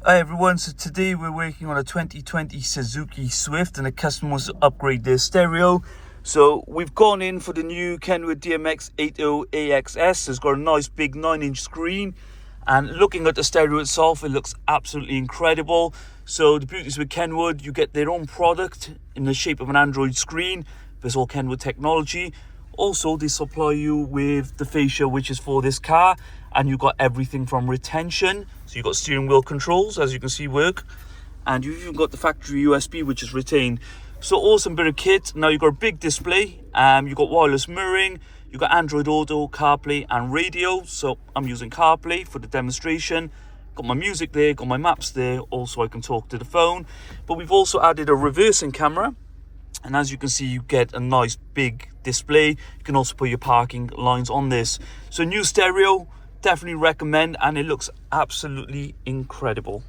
Hi everyone, so today we're working on a 2020 Suzuki Swift and the customer wants to upgrade their stereo. So we've gone in for the new KENWOOD DMX80ASX. It's got a nice big 9-inch screen, and looking at the stereo itself, it looks absolutely incredible. So the beauty is with KENWOOD, you get their own product in the shape of an Android screen. There's all KENWOOD technology. Also, they supply you with the fascia, which is for this car, and you've got everything from retention. So you've got steering wheel controls, as you can see, work, and you've even got the factory USB, which is retained. So awesome bit of kit. Now you've got a big display, you've got wireless mirroring, you've got Android Auto, CarPlay and radio. So I'm using CarPlay for the demonstration. Got my music there, got my maps there, also I can talk to the phone. But we've also added a reversing camera. And as you can see, you get a nice big display. You can also put your parking lines on this. So new stereo, definitely recommend, and it looks absolutely incredible.